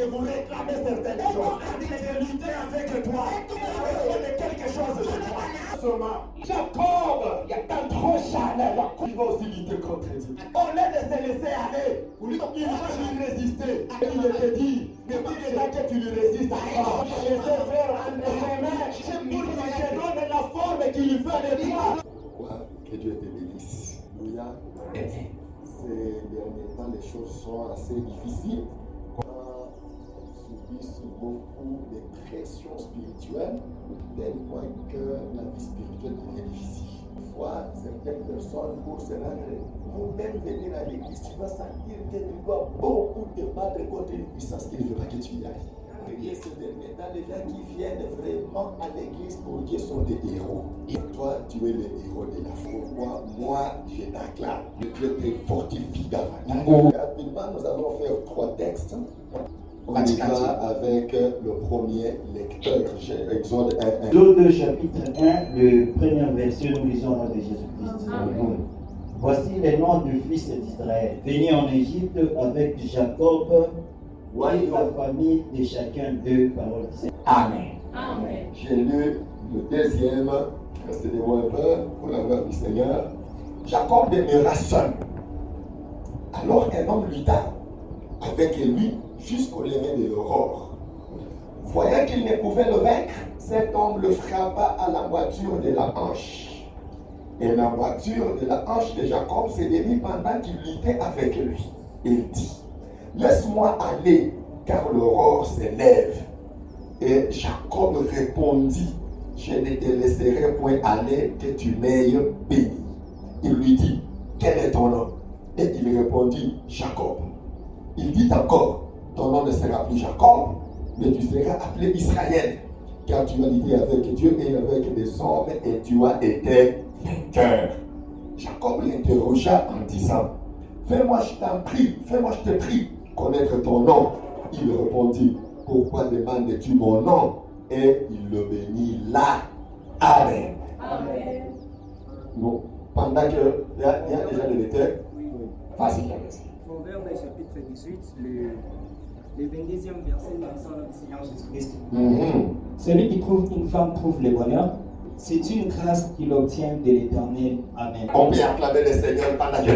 de vous réclamer certaines choses. De lutter avec toi. De quelque chose de toi. Jacob, il y a tant trop charnel. Il va aussi lutter contre Dieu. Au lieu de se laisser aller, il va lui résister. Et il te dit, depuis déjà que tu lui résistes encore, laissez faire entre ses mains pour qu'il te donne la forme qu'il lui fait de toi. Pourquoi que Dieu te bénisse. Alléluia. Ces derniers temps, les choses sont assez difficiles. On subit beaucoup de pressions spirituelles, tel point que la vie spirituelle devient difficile. Parfois, certaines personnes, pour se rendre, vont même venir à l'église, tu vas sentir qu'elle doit beaucoup te battre contre une puissance qui ne veut pas que tu y ailles. Et ces derniers temps, les gens qui viennent vraiment à l'église pour Dieu sont des héros. Et toi, tu es le héros de la foi. Pourquoi moi, je t'acclame. Dieu te fortifie davantage. Rapidement, nous allons faire 3 textes. On y va avec le premier lecteur, Exode 1. Exode chapitre 1, le premier verset, nous lisons au nom de Jésus-Christ. Voici les noms du fils d'Israël, venus en Égypte avec Jacob, et la famille de chacun d'eux, parole du Seigneur. Amen. Amen. J'ai lu le deuxième, restez-moi un peu pour la gloire du Seigneur. Jacob demeura seul. Alors un homme lutta avec lui jusqu'au lever de l'aurore. Voyant qu'il ne pouvait le vaincre, cet homme le frappa à la moiture de la hanche. Et la moiture de la hanche de Jacob s'est démise pendant qu'il luttait avec lui. Il dit, laisse-moi aller, car l'aurore s'élève. Et Jacob répondit, je ne te laisserai point aller, que tu m'aies béni. Il lui dit, quel est ton nom? Et il répondit, Jacob. Il dit encore, ton nom ne sera plus Jacob, mais tu seras appelé Israël, car tu as lutté avec Dieu et avec des hommes, et tu as été vainqueur. Jacob l'interrogea en disant, fais-moi, je t'en prie, fais-moi, je te prie, connaître ton nom. Il répondit, pourquoi demandes-tu mon nom? Et il le bénit là. Amen. Amen. Bon, pendant que il y a déjà des lecteurs, vas-y. Proverbe chapitre 18, le 22e verset, nous lisons le Seigneur Jésus-Christ. Celui qui trouve une femme trouve le bonheur. C'est une grâce qu'il obtient de l'Éternel. Amen. On peut acclamer le Seigneur pendant que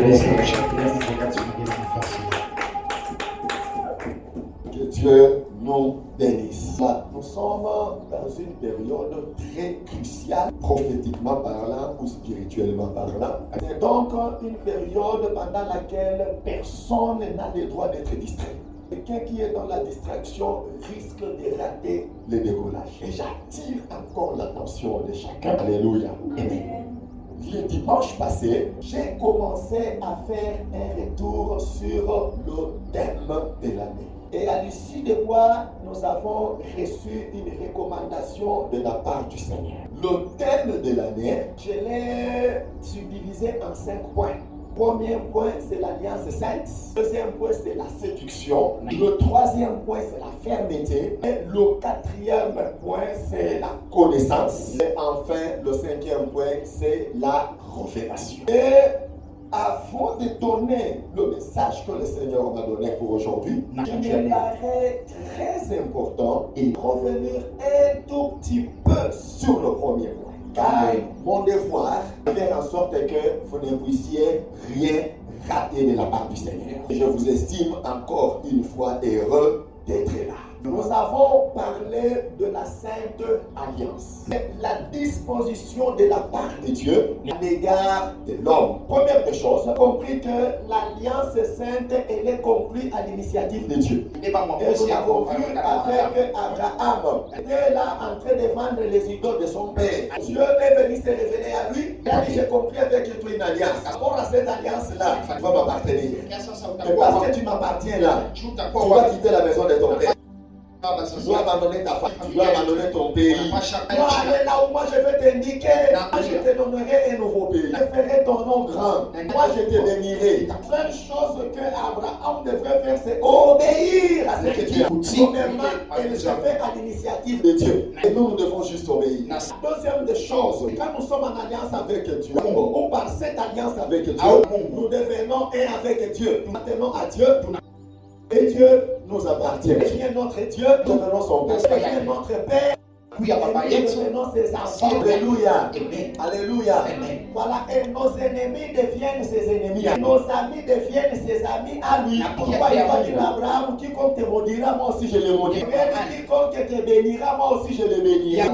que Dieu nous bénisse. Là, nous sommes dans une période très cruciale, prophétiquement parlant ou spirituellement parlant. C'est donc une période pendant laquelle personne n'a le droit d'être distrait. Quelqu'un qui est dans la distraction risque de rater le décollage. Et j'attire encore l'attention de chacun. Alléluia. Amen. Le dimanche passé, j'ai commencé à faire un retour sur le thème de l'année. Et à l'issue de quoi nous avons reçu une recommandation de la part du Seigneur. Le thème de l'année, je l'ai subdivisé en 5 points. Premier point, c'est l'alliance sainte. Deuxième point, c'est la séduction. Le troisième point, c'est la fermeté. Et le quatrième point, c'est la connaissance. Et enfin, le cinquième point, c'est la révélation. Et avant de donner le message que le Seigneur m'a donné pour aujourd'hui, il me paraît très important de revenir un tout petit peu sur le premier point. Car mon devoir est de faire en sorte que vous ne puissiez rien rater de la part du Seigneur. Je vous estime encore une fois heureux d'être là. Nous avons parlé de la Sainte Alliance, la disposition de la part de Dieu à l'égard de l'homme. Première des choses, compris que l'Alliance Sainte, elle est conclue à l'initiative de Dieu. Et nous l'avons vu avec Abraham. Il est là en train de vendre les idoles de son père. Dieu est venu se révéler à lui. Il a dit, j'ai compris avec toi une alliance. Rapport à cette alliance-là, tu vas m'appartenir. Et parce que tu m'appartiens là, tu vas quitter la maison de ton père. Tu dois abandonner ta femme, tu dois abandonner ton pays. Tu dois aller là où moi je vais t'indiquer. Moi je te donnerai un nouveau pays. Je ferai ton nom grand. Moi je te bénirai. La seule chose que Abraham devrait faire, c'est obéir à ce que Dieu a dit. Premièrement, il se fait à l'initiative de Dieu. Et nous, nous devons juste obéir. Deuxième des choses, quand nous sommes en alliance avec Dieu, ou par cette alliance avec Dieu, nous devenons un avec Dieu. Nous maintenant à Dieu. Et Dieu nous appartient. Dieu est notre Dieu, nous devenons son Père. Dieu est notre Père. Et nous devenons ses enfants. Alléluia. Alléluia. Voilà, et nos ennemis deviennent ses ennemis. Et nos amis deviennent ses amis à lui. Pourquoi il va dire à Abraham, quiconque te maudira, moi aussi je le maudirai. Quiconque te bénira, moi aussi je le bénirai.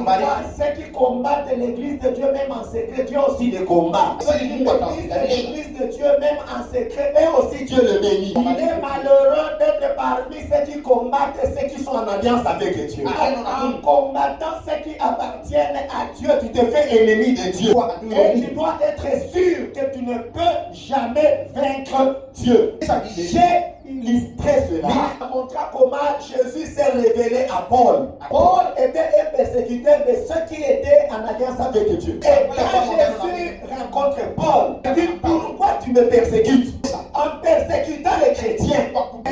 Ceux qui combattent l'église de Dieu, même en secret, Dieu aussi les combat. Ceux qui bénissent l'église de Dieu, même en secret, eux aussi Dieu le bénit. Il est malheureux d'être parmi ceux qui combattent et ceux qui sont en alliance avec Dieu. En combattant ceux qui appartiennent à Dieu, tu te fais ennemi de Dieu. Et tu dois être sûr que tu ne peux jamais vaincre Dieu. J'ai illustré cela. Il montra comment Jésus s'est révélé à Paul. Paul était un persécuteur de ceux qui étaient en alliance avec Dieu. Et quand Jésus rencontre Paul, il dit, pourquoi tu me persécutes? En persécutant les chrétiens.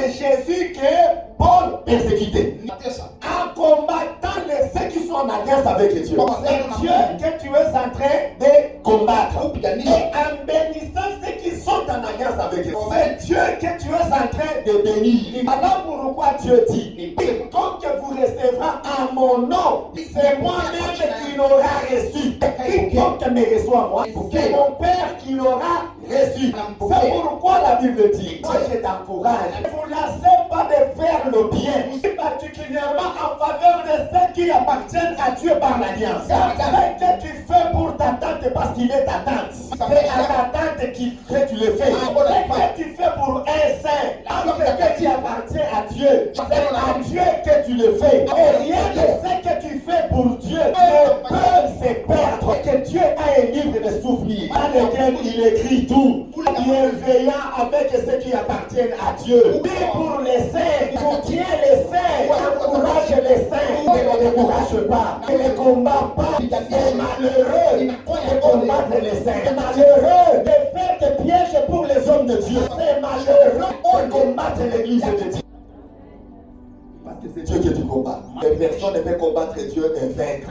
Et Jésus que Paul persécutait. En combattant ceux qui sont en alliance avec Dieu. C'est Dieu que tu es en train de combattre. Et en bénissant ceux qui sont en alliance avec Dieu. C'est Dieu que tu es en train de bénir. Alors pourquoi Dieu dit, quiconque vous recevra en mon nom, c'est moi-même qui l'aura reçu. Quiconque me reçoit moi, c'est mon Père qui l'aura reçu. C'est pourquoi la Bible dit, moi je t'encourage, ne vous lassez pas de faire le bien, particulièrement en faveur de ceux qui appartiennent à Dieu par l'alliance. Ce que tu fais pour ta tante parce qu'il est ta tante, c'est à ta tante que tu le fais. Ce que tu fais pour un saint, ce qui appartient à Dieu, c'est à Dieu que tu le fais. Et rien de ce que tu fais pour Dieu ne peut se perdre. Que Dieu a un livre de souvenirs dans lequel il écrit tout. Bienveillant avec ceux qui appartiennent à Dieu. Prie pour les saints, soutiens les saints, encourage les saints, ne les décourage pas, ne les combat pas. C'est malheureux de combattre les saints. C'est malheureux de faire des pièges pour les hommes de Dieu. C'est malheureux de combattre l'église de Dieu. Parce que c'est Dieu que tu combats. Les personnes ne peuvent combattre Dieu et vaincre.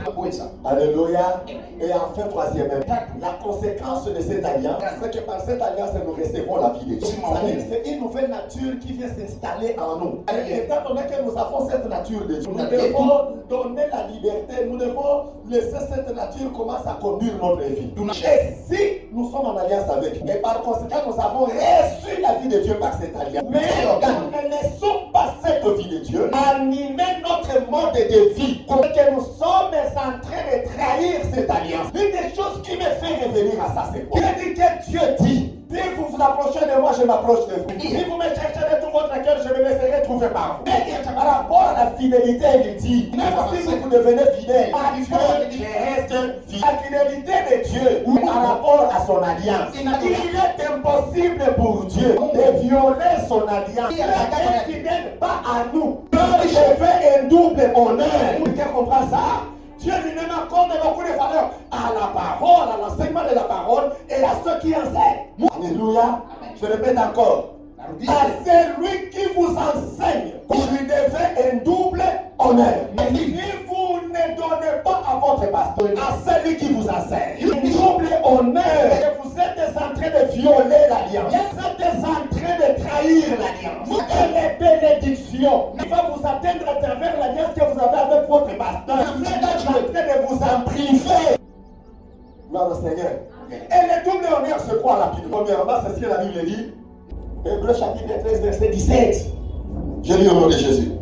Alléluia. Et enfin, troisièmement, la conséquence de cette alliance, c'est que par cette alliance, nous recevons la vie de Dieu. C'est-à-dire, c'est une nouvelle nature qui vient s'installer en nous. Étant donné que nous avons cette nature de Dieu, nous devons donner la liberté, nous devons laisser cette nature commencer à conduire notre vie. Et si nous sommes en alliance avec, et par conséquent, nous avons reçu la vie de Dieu par cette alliance. Mais nous ne laissons pas cette vie de Dieu animer notre mode de vie. Parce que nous sommes en train de trahir cette alliance. Une des choses qui me fait revenir à ça, c'est quoi? Il dit que Dieu dit, si vous vous approchez de moi, je m'approche de vous. Si vous me cherchez de tout votre cœur, je me laisserai trouver par vous. Et par rapport à la fidélité, il dit, même si vous devenez fidèle, à Dieu, je reste fidèle. La fidélité de Dieu par rapport à son alliance. Il est impossible pour Dieu de violer son alliance. Il est fidèle, pas à nous. Je fais un double honneur. Quelqu'un comprend ça? Dieu lui-même accorde beaucoup de valeur à la parole, à l'enseignement de la parole et à ceux qui enseignent. Alléluia. Je répète encore. À celui qui vous enseigne, vous lui devez un double honneur. Mais si vous ne donnez pas à votre pasteur, à celui qui vous enseigne, un double honneur, et vous êtes en train de violer l'alliance. Vous êtes en train de trahir l'alliance. Et les bénédictions qui vont vous atteindre à travers l'alliance que vous avez avec votre pasteur, vous êtes en train de vous en priver. Gloire au Seigneur. Et le double honneur, c'est quoi rapidement? Premièrement, c'est ce que la Bible dit. Hébreux chapitre 13, verset 17. Je lis au nom de Jésus.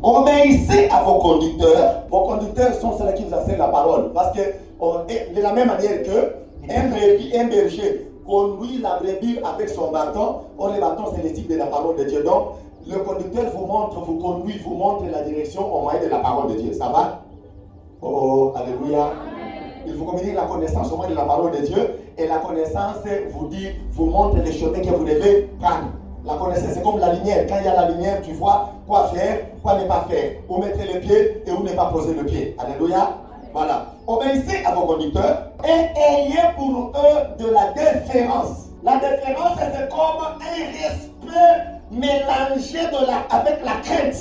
Obéissez à vos conducteurs. Vos conducteurs sont ceux qui vous enseignent la parole. Parce que de la même manière que un berger conduit la brebis avec son bâton, le bâton c'est le type de la parole de Dieu. Donc, le conducteur vous montre, vous conduit, vous montre la direction au moyen de la parole de Dieu. Ça va? Oh, alléluia. Il faut communiquer la connaissance au moins de la parole de Dieu. Et la connaissance vous dit, vous montre les chemins que vous devez prendre. La connaissance, c'est comme la lumière. Quand il y a la lumière, tu vois quoi faire, quoi ne pas faire. Où mettre les pieds et où ne pas poser le pied. Alléluia. Voilà. Obéissez à vos conducteurs et ayez pour eux de la déférence. La déférence, c'est comme un respect mélangé avec la crainte.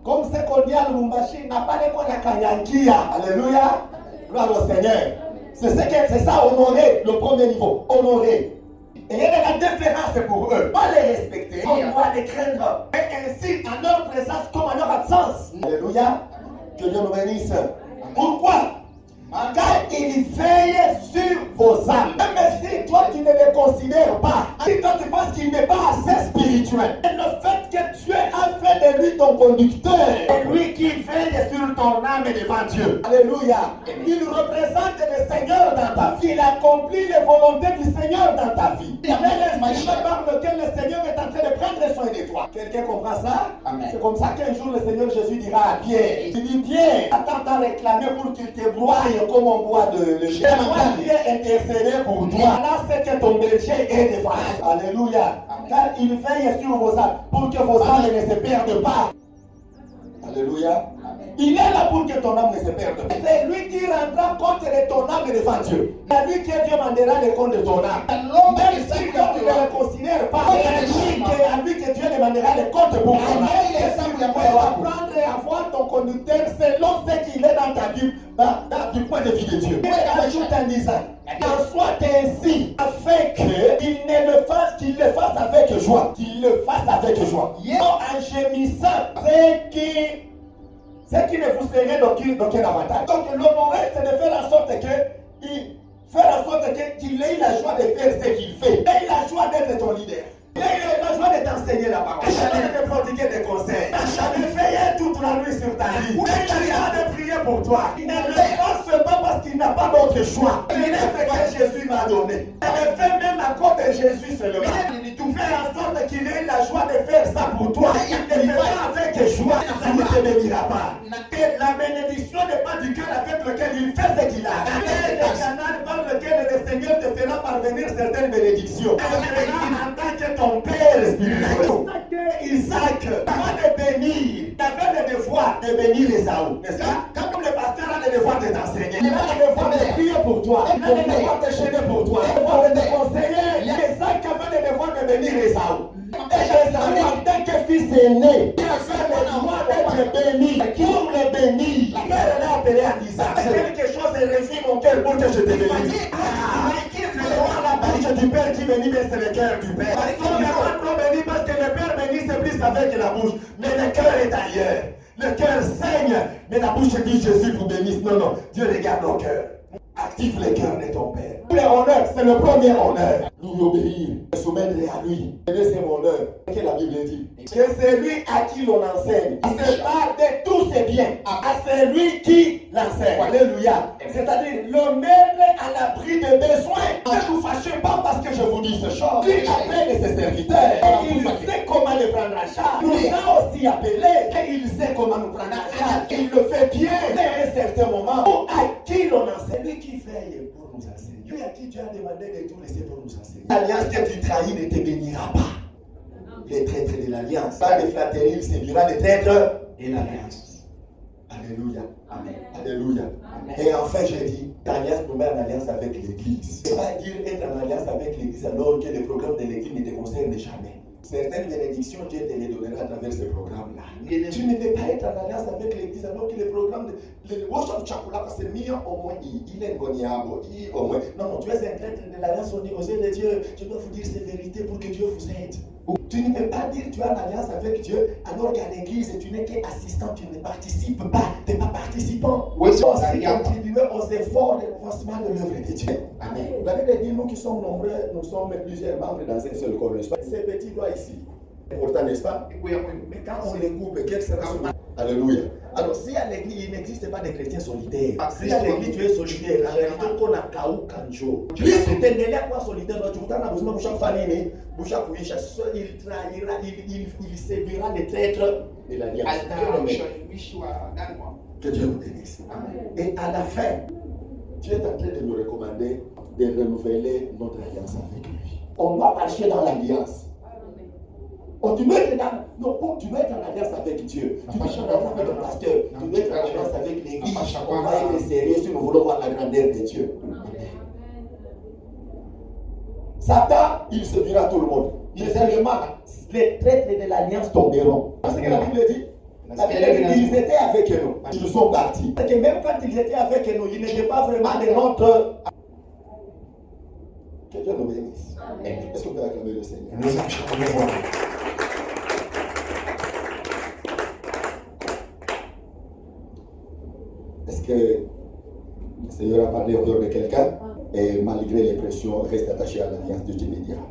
Comme ce qu'on dit à Lumumbashi, n'a pas les mots de Kanyankia. Alléluia. Gloire au Seigneur. C'est ça, honorer, le premier niveau. Honorer. Et il y a de la différence pour eux. On les respecter, on doit les craindre. Et ainsi, en leur présence comme en leur absence. Alléluia. Que Dieu nous bénisse. Pourquoi? Car il veille sur vos âmes. Même si toi tu ne les considères pas, si toi tu penses qu'il n'est pas assez spirituel, et le fait que Dieu a fait de lui ton conducteur, c'est lui qui veille sur ton âme devant Dieu. Alléluia. Il représente le Seigneur dans ta vie. Il accomplit les volontés du Seigneur dans ta vie. Il y a l'instrument par lequel le Seigneur est en train de prendre soin de toi. Quelqu'un comprend ça? Amen. C'est comme ça qu'un jour le Seigneur Jésus dira à Pierre, il dit Pierre, attends à réclamer pour qu'il te broie comme on boit de lait. Moi qui ai intercédé pour toi. Là c'est que ton berger est devant. Alléluia. Car il veille sur vos âmes pour que vos âmes ne se perdent pas. Alléluia. Il est là pour que ton âme ne se perde pas. C'est lui qui rendra compte de ton âme devant Dieu. C'est lui qui Dieu demandera le compte de ton âme. Même si tu ne le considères pas, c'est lui à lui que Dieu demandera le compte pour ton âme. Tu dois apprendre à voir ton conducteur selon ce qu'il est dans ta vie, du point de vue de Dieu. Il ajoute en disant, en soit ainsi, afin qu'il le fasse avec joie. Qu'il le fasse avec joie. En gémissant, ce qui ne vous serait d'aucun avantage. Donc l'honorer, c'est de faire en sorte qu'il ait la joie de faire ce qu'il fait. Il ait la joie d'être ton leader. Il ait la joie de t'enseigner la parole. Il a jamais de prodiguer des conseils. Il a jamais veillé toute la nuit sur ta vie. Il a jamais de prier pour toi. Il ne le fait pas parce qu'il n'a pas d'autre choix. Il a fait que Jésus m'a donné. Il le fait même à cause de Jésus seulement. Tu fais en sorte qu'il ait la joie de faire ça pour toi. Il ne fait pas avec joie. Ça ne te bénira pas. La bénédiction n'est pas du cœur avec lequel il fait ce qu'il a. C'est le canal par lequel le Seigneur te fera parvenir certaines bénédictions. En tant que ton Père spirituel. Isaac, avant de bénir, il avait le devoir de bénir Esaü. N'est-ce pas? Quand le pasteur a le devoir de t'enseigner, il a le devoir de prier pour toi, il a le devoir de chaîner pour toi, il a le devoir de te conseiller. Isaac avait le devoir de bénir Esaü. Et Esaü, en tant que fils aîné, il a fait le devoir d'être béni. Pour le bénir, la mère l'a appelé à Isaac. Quelque chose est réussi mon cœur pour que je te bénisse. C'est la bouche du Père qui bénit, mais c'est le cœur du Père. On n'est pas trop béni parce que le Père bénit, c'est plus avec la bouche. Mais le cœur est ailleurs. Le cœur saigne, mais la bouche dit Jésus vous bénisse. Non, non, Dieu regarde nos cœurs. Active le cœur de ton Père. Tous les honneurs, c'est le premier honneur. Nous obéir, soumettre à lui. Le deuxième honneur, ce que la Bible dit, que c'est lui à qui l'on enseigne. Il se parle de tous ses biens. À celui qui l'enseigne. Alléluia. C'est-à-dire le mettre à l'abri des besoins. Ne vous fâchez pas parce que je vous dis ce chose. Il appelle ses serviteurs. Et il sait comment les prendre en charge. Nous a aussi appelés. Et il sait comment nous prendre en charge. Il le fait bien. À un certain moment, à qui l'on enseigne. Lui qui veille pour nous enseigner. Lui à qui tu as demandé de tout laisser pour nous enseigner. L'alliance que tu trahis ne te bénira pas. Les traîtres de l'alliance. Pas de flatterie, il séduira les traîtres et l'alliance. Alléluia. Amen. Alléluia. Amen. Et enfin, j'ai dit, l'alliance nous met en alliance avec l'Église. Ce n'est pas dire être en alliance avec l'Église alors que les programmes de l'Église ne te concernent jamais. Certaines bénédictions, Dieu te les donnera à travers ces programmes-là. Tu ne peux pas être en alliance avec l'Église alors que les programmes de worship chakula, parce que million au moins, il est boniabo, au moins. Non, non, tu es un traître de l'alliance au niveau de Dieu. Je dois vous dire ces vérités pour que Dieu vous aide. Tu ne peux pas dire que tu es en alliance avec Dieu alors qu'à l'église tu n'es qu'assistant, tu ne participes pas, tu n'es pas participant. Oui, c'est contribuer aux efforts d'avancement de l'œuvre de Dieu. Amen. La Bible dit, nous qui sommes nombreux, nous sommes plusieurs membres dans un seul corps. Ces petits doigts ici, important, n'est-ce pas? Oui, mais quand on les coupe, quel sera son... Alléluia. Alors, si à l'église, il n'existe pas de chrétiens solitaires. Si à l'église, tu es solitaire, en réalité, on a Kaou Kanjo. Lui, c'est un délai quoi solitaire. Tu as besoin de chaque famille, il trahira, il séduira les traîtres de l'alliance. Que Dieu vous bénisse. Et à la fin, Dieu est en train de nous recommander de renouveler notre alliance avec lui. On doit marcher dans l'alliance. Tu dois être en alliance avec Dieu. Tu dois être en alliance avec le pasteur. Tu dois être en alliance avec l'église. On va être sérieux si nous voulons voir la grandeur de Dieu. Satan, il séduira tout le monde. Seulement, les traîtres de l'alliance tomberont. Parce que la Bible dit, ils étaient avec nous. Ils sont partis. Parce que même quand ils étaient avec nous, ils n'étaient pas vraiment de notre... Que Dieu nous bénisse. Est-ce qu'on peut acclamer le Seigneur? Nous allons le voir. Est-ce que le Seigneur a parlé au cœur de quelqu'un et malgré les pressions, reste attaché à l'alliance de Dieu bénira?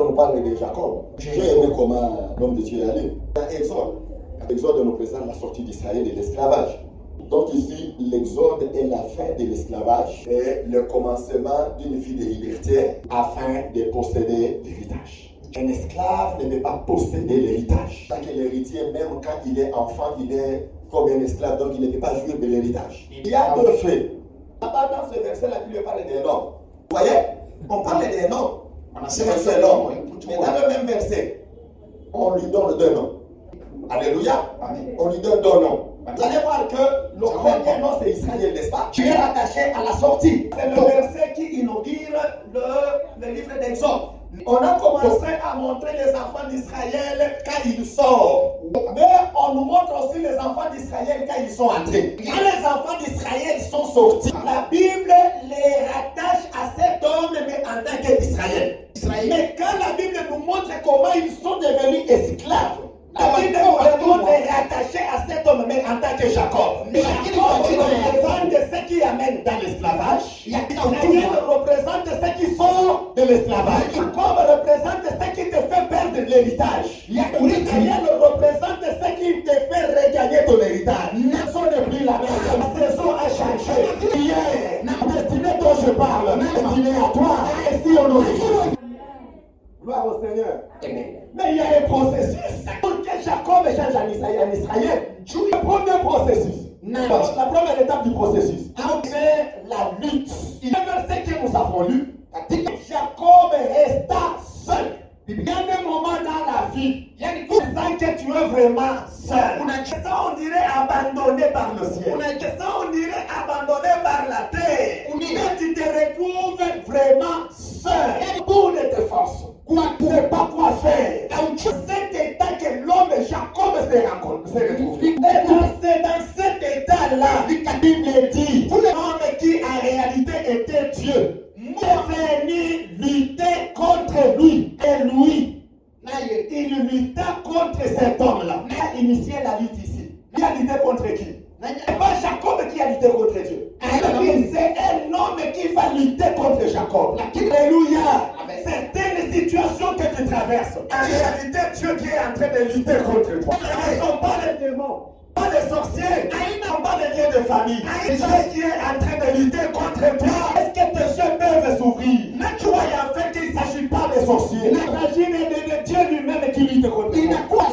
On parle de Jacob. J'ai aimé comment l'homme de Dieu est allé. Dans Exode. L'exode nous présente la sortie d'Israël de l'esclavage. Donc ici, l'exode est la fin de l'esclavage et le commencement d'une vie de liberté afin de posséder l'héritage. Un esclave ne peut pas posséder l'héritage. Parce que l'héritier, même quand il est enfant, il est comme un esclave, donc il ne peut pas jouir de l'héritage. Il y a deux faits. Là-bas, dans ce verset-là, il lui parle des noms. Vous voyez? On parle des noms. C'est un seul homme. Mais dans le même verset, on lui donne deux noms. Alléluia. On lui donne deux noms. Vous allez voir que le premier nom c'est Israël, n'est-ce pas? Tu es rattaché à la sortie. C'est le verset qui inaugure le livre d'Exode. On a commencé à montrer les enfants d'Israël quand ils sortent. Mais on nous montre aussi les enfants d'Israël quand ils sont entrés. Quand les enfants d'Israël sont sortis, la Bible les rattache à cet homme, mais en tant qu'Israël. Mais quand la Bible nous montre comment ils sont devenus esclaves, la Bible nous demande de rattacher à cet homme, mais en tant que Jacob. Jacob représente ceux qui amènent dans l'esclavage. Israël représente ceux qui sortent de l'esclavage. Jacob représente ceux qui te fait perdre l'héritage. Israël représente ceux qui te fait regagner ton héritage. Ne sont plus la même. La saison a changé. Hier, la destinée dont je parle, destinée à toi, est si honorée. Gloire au Seigneur. Mais il y a un processus. Pour que Jacob change en Israël, le premier processus. La première étape du processus, c'est la lutte. Il y a un verset que nous avons lu. Jacob resta seul. Il y a un moment dans la vie, tu sens que tu es vraiment seul. On dirait abandonné par le ciel. On dirait abandonné par la terre. Mais tu te retrouves vraiment seul. Pour ne te forces. Tu ne sais pas quoi faire. C'est cet état que l'homme Jacob s'est retrouvé. Et c'est dans cet état-là que la Bible dit l'homme qui en réalité était Dieu est venu lutter contre lui. Et lui, il lutta contre cet homme-là. Il a initié la lutte ici. Il a lutté contre qui? C'est pas Jacob qui a lutté contre Dieu. C'est un homme qui va lutter contre Jacob. Alléluia. Certaines situations que tu traverses, en réalité, Dieu qui est en train de lutter contre toi. Ce ne sont pas les démons, pas les sorciers, pas les liens de famille. Dieu qui est en train de lutter contre toi. Est-ce que tes yeux peuvent s'ouvrir? Mais tu vois en fait qu'il ne s'agit pas des sorciers. Il s'agit de Dieu lui-même qui lutte contre toi.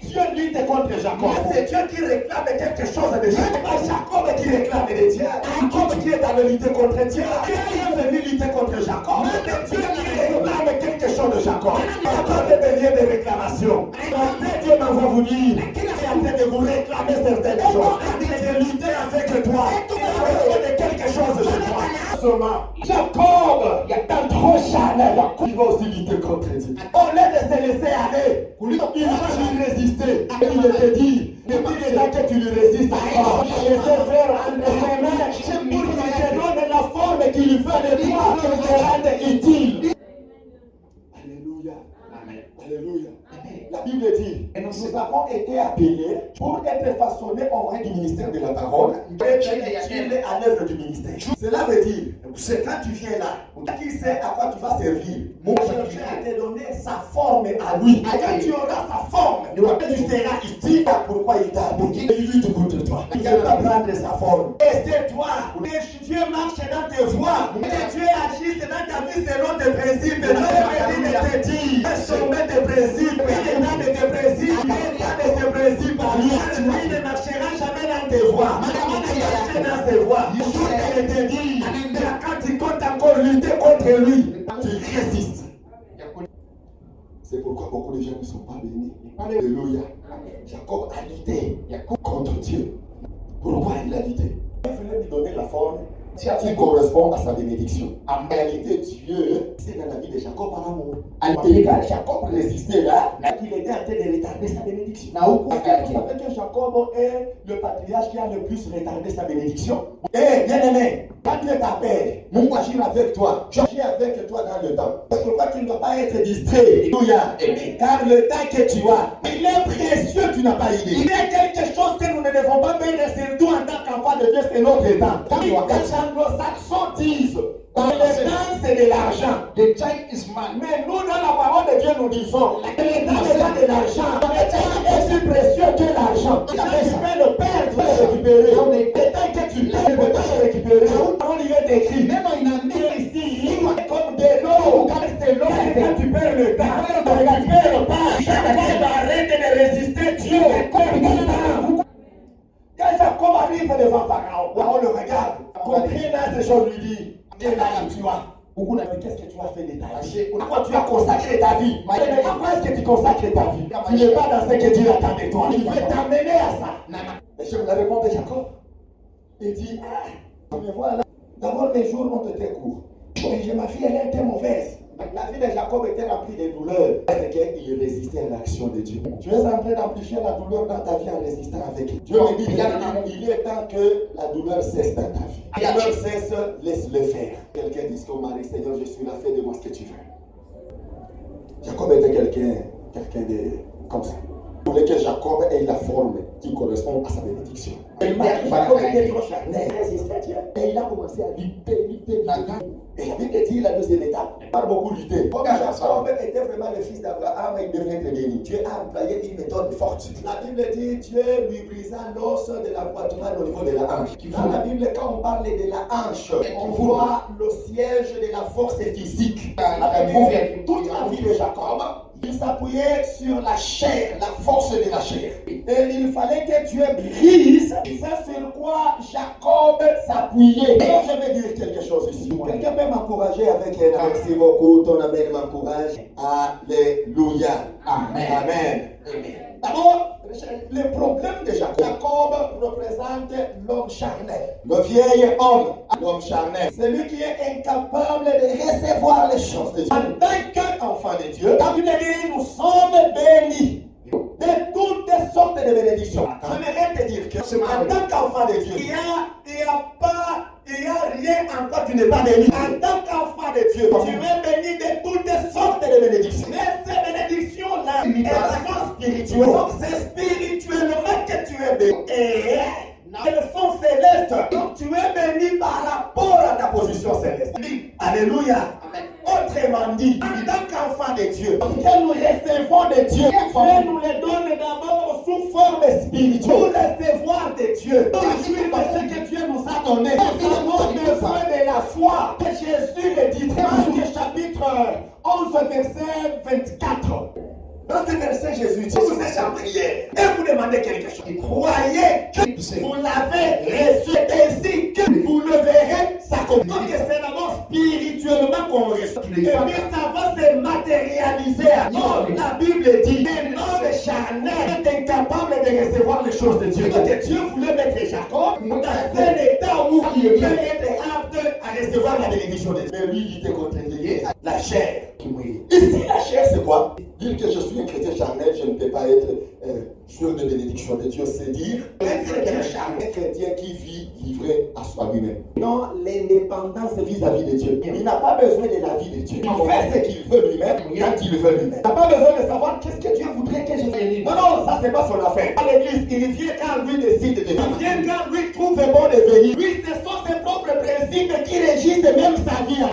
Dieu lutte contre Jacob. C'est Dieu qui réclame quelque chose de Jacob. Pas Jacob qui réclame de Dieu. Jacob qui est dans le lutte contre Dieu. Dieu est venu lutter contre Jacob. C'est Dieu qui réclame quelque chose de Jacob. Jacob est des liens de réclamation. Dieu m'envoie vous dire qu'il est en train de vous réclamer certaines choses. Il est de lutter avec toi. Il a de quelque chose de toi. Seulement, Jacob, il y a tant trop charnel. Il va aussi lutter contre Dieu. Au lieu de se laisser aller, il va lui résister. Il te dit, depuis déjà que tu lui résistes encore, laissez faire entre ses mains pour qu'il te donne la forme qu'il lui fait de toi pour te rendre utile. Alléluia. Alléluia. La Bible dit, et nous avons été appelés pour être façonnés en vrai du ministère de la parole et être à l'œuvre du ministère. Cela veut dire, c'est quand tu viens là, qui sait à quoi tu vas servir. Mon Dieu a te donné sa forme à lui. Quand tu auras sa forme, tu seras utile. Pourquoi il t'a appelé? Il lutte contre toi. Il ne va pas prendre sa forme. Et c'est toi. Dieu marche dans tes voies. Et Dieu agisse dans ta vie selon tes principes. Il te dit, sommet tes principes. Il est dans tes principes. Il est dans tes principes à lui. Il ne marchera jamais dans tes voies. Il marchera dans ses voies. Il te dit, quand tu comptes encore lutter contre lui, tu résistes. C'est pourquoi beaucoup de gens ne sont pas bénis. Alléluia. Jacob a lutté contre Dieu. Pourquoi il a lutté? Il voulait lui donner la forme qui correspond à sa bénédiction. En réalité, Dieu, c'est dans la vie de Jacob par amour. Jacob résistait là, il était en train de retarder sa bénédiction. Vous savez que Jacob est le patriarche qui a le plus retardé sa bénédiction. Bien-aimé, quand Dieu t'appelle, mon agir avec toi, j'agis avec toi dans le temps. C'est pourquoi tu ne dois pas être distrait. Alléluia. Car le temps que tu as, il est précieux, tu n'as pas idée. Il y a quelque chose que nous ne devons pas perdre, surtout en tant qu'enfant de Dieu, c'est notre temps. Quand les anglo-saxons disent, dans le temps c'est de l'argent. The time is money. Mais nous, dans la parole de Dieu, nous disons, le temps n'est pas de l'argent. Le temps est plus précieux que l'argent. Tu peux le perdre, tu peux le récupérer. Le temps que tu perds, tu peux le récupérer. Parole, il est écrit, même il a mis ici, comme de l'eau. Quand c'est l'eau, quand tu perds le temps, tu ne récupères pas. Jacob arrête de résister Dieu. Quand Jacob arrive devant Pharaon, on le regarde. Comprenez ces choses, lui dit, et là, tu vois. Qu'est-ce que tu as fait de ta vie? Pourquoi tu as consacré ta vie? Mais pourquoi est-ce que tu consacres ta vie? Tu n'es pas dans ce que Dieu attend de toi. Il veut t'amener à ça. Et je la réponse de Jacob. Il dit, mais voilà, d'abord les jours ont été courts. Et ma fille, elle était mauvaise. La vie de Jacob était remplie de douleurs. C'est qu'il résistait à l'action de Dieu. Tu es en train d'amplifier la douleur dans ta vie en résistant avec elle. Dieu me dit, il est temps que la douleur cesse dans ta vie. La douleur cesse, laisse-le faire. Quelqu'un dit au mari, Seigneur, je suis là, fais de moi ce que tu veux. Jacob était quelqu'un de comme ça. Il voulait que Jacob ait la forme qui correspond à sa bénédiction. Jacob était trop charnel, résistait Dieu. Et il a commencé à lutter. Et la Bible dit la deuxième étape, pas beaucoup lutter. Comme Jacob était vraiment le fils d'Abraham, il devrait être béni. Dieu a employé une méthode forte. La Bible dit Dieu lui brisa l'os de la poitrine au niveau de la hanche. Dans la Bible, quand on parle de la hanche, on voit le siège de la force physique. Toute la vie de Jacob, il s'appuyait sur la chair, la force de la chair. Et il fallait que Dieu brise. C'est sur quoi Jacob s'appuyait. Et je vais dire quelque chose ici. Quelqu'un peut m'encourager avec un merci beaucoup. Ton amen m'encourage. Alléluia. Amen. Amen. D'abord, le problème de Jacob. Jacob représente l'homme charnel. Le vieil homme, l'homme charnel. Celui qui est incapable de recevoir les choses de Dieu. En tant qu'enfant de Dieu, la Bible dit nous sommes bénis de toutes sortes de bénédictions. J'aimerais te dire que en tant qu'enfant de Dieu, il n'y a rien en quoi tu n'es pas béni. En tant qu'enfant de Dieu, tu es béni de toutes sortes de bénédictions. Mais ces bénédictions-là, elles sont spirituelles. Donc c'est spirituellement que tu es béni. Et elles sont célestes. Donc tu es béni par rapport à ta position céleste. Alléluia. Autrement dit, en tant qu'enfant de Dieu, que nous recevons de Dieu, Dieu nous les donne d'abord sous forme spirituelle. Pour recevoir de Dieu, parce que Dieu nous a donné. Nous avons besoin de la foi. Jésus le dit, Matthieu chapitre 11, verset 24. Dans ce verset, Jésus dit, vous êtes en prière et vous demandez quelque chose. Croyez que vous l'avez reçu ainsi que vous le verrez s'accomplir. Donc c'est d'abord spirituellement qu'on reçoit. Et puis ça va se matérialiser. Non, la Bible dit, un homme charnel est incapable de recevoir les choses de Dieu. Donc Dieu voulait mettre Jacob dans un état où il peut être apte à recevoir la bénédiction de Dieu. Mais lui, il était contrarié. La chair. Ici, la chair, c'est quoi? Dire que je suis un chrétien charnel, je ne peux pas être sûr de bénédiction de Dieu, c'est dire un chrétien charnel, un chrétien qui vit livré à soi lui-même. Non, l'indépendance vis-à-vis de Dieu. Il n'a pas besoin de la vie de Dieu. Il fait ce qu'il veut lui-même, quand il veut lui-même. Il n'a pas besoin de savoir qu'est-ce que Dieu voudrait que je fasse. Non, ça c'est pas son affaire. À l'église, il vient quand lui décide de venir. Il vient quand lui trouve bon de venir. Lui, ce sont ses propres principes qui régissent même sa vie.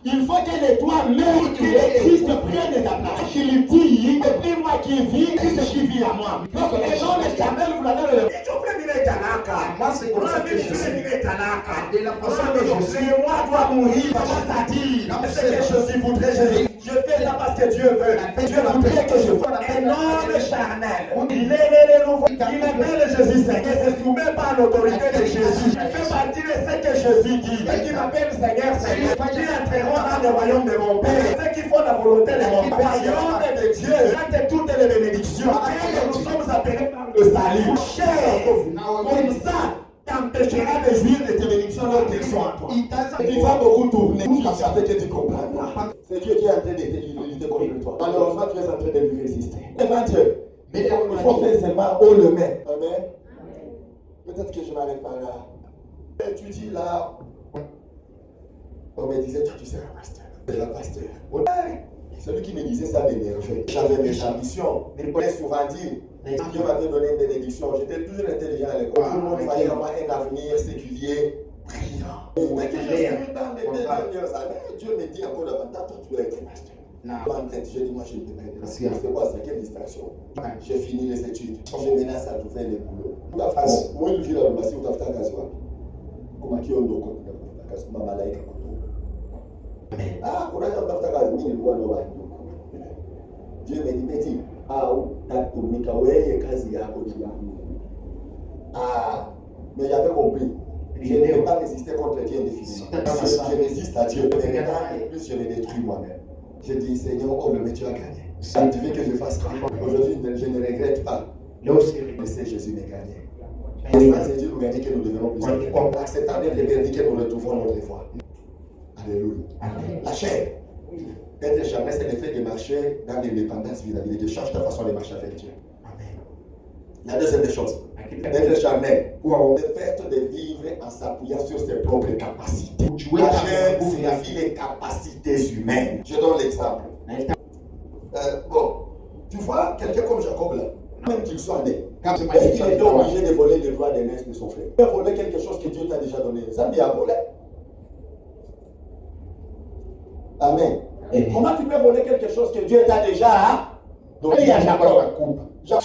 Il faut que les toi même que le Christ prenne ta place. Il dit, et puis moi qui vis, Christ qui vit à moi. Donc les gens de Jamel, vous l'avez le moi c'est comme ça que je suis. De la façon que je suis, moi dois mourir. Ça dit, ce que je voudrais, je fais ça parce que Dieu veut. Dieu voudrait que je sois un homme charnel. Il est nouveau. Il appelle Jésus Seigneur. Il se soumet pas à l'autorité de Jésus. Il fait partie de ce que Jésus dit. Et qui m'appelle Seigneur, Seigneur. Qui entreront dans le royaume de mon Père. Ceux qui font la volonté de mon Père. Le royaume de Dieu. Là, toutes les bénédictions. Et nous sommes appelés par le salut. Cher maovu. Comme ça, t'empêchera de jouir de tes bénédictions lorsque elles sont en toi. Tu vas beaucoup tourner jusqu'à ce que tu comprendras. C'est Dieu qui est en train de lutter contre toi. Malheureusement, tu es en train de lui résister. Devant Dieu. Mais il faut faire seulement haut le main. Amen. Peut-être que je m'arrête par là. Et tu dis là, on me disait, tu seras pasteur. C'est la pasteur. Celui qui me disait ça m'énervait. J'avais mes ambitions. Il me connaît souvent dire, Dieu m'avait donné une bénédiction. J'étais toujours intelligent à l'école. Tout le monde voyait en moi un avenir séculier, brillant. Mais que je suis dans les 2 dernières années, Dieu me dit encore davantage, toi tu dois être pasteur. En tête, je dis, moi je ne peux pas être pasteur. C'est quoi ça? Quelle distraction? J'ai fini les études. Je menace à trouver les boulots. Moi, je vis dans le bassin où tu as fait ta case. Comment tu as un document? Ta case, ma malaïka. Ah, on a fait ta case. Dieu me dit, petit, mais j'avais compris. Je ne peux pas résister contre Dieu indéfiniment. Je résiste à Dieu. Et plus je me détruis moi-même. Je dis, Seigneur, oh, mais tu as gagné. Tu veux que je fasse quoi? Aujourd'hui, je ne regrette pas. Lorsque je sais Jésus m'a gagné. C'est Dieu nous gagner que nous devenons plus. Cette année, je vais dire que nous retrouvons notre foi. Alléluia. La chair. Être charnel, c'est le fait de marcher dans l'indépendance vis-à-vis de Dieu. Change ta façon de marcher avec Dieu. Amen. La deuxième des choses, être charnel, le fait de vivre en s'appuyant sur ses propres capacités. La chair signifie les capacités humaines. Je donne l'exemple. Bon, tu vois, quelqu'un comme Jacob là, même qu'il soit né, est-ce qu'il était obligé de voler le droit d'aînesse de son frère? Il peut voler quelque chose que Dieu t'a déjà donné. Ça lui a volé. Amen. Comment tu peux voler quelque chose que Dieu t'a déjà donné? Il y a Jacob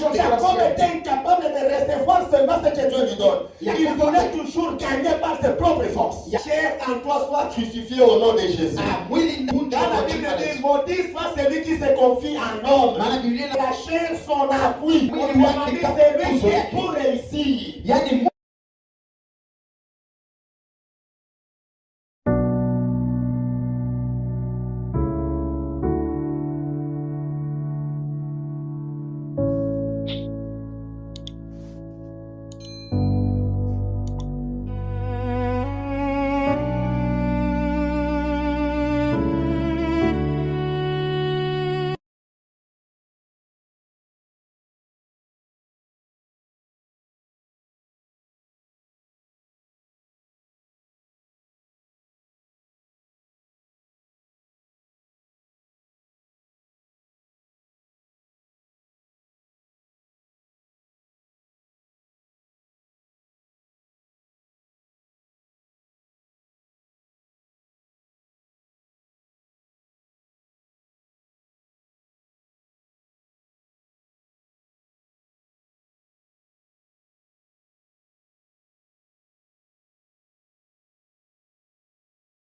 était incapable de recevoir seulement ce que Dieu lui donne. Il voulait toujours gagner par ses propres forces. Chair en toi soit crucifié au nom de Jésus. Dans la Bible dit, maudit soit celui qui se confie en homme. La chair son appui. C'est lui qui est pour réussir.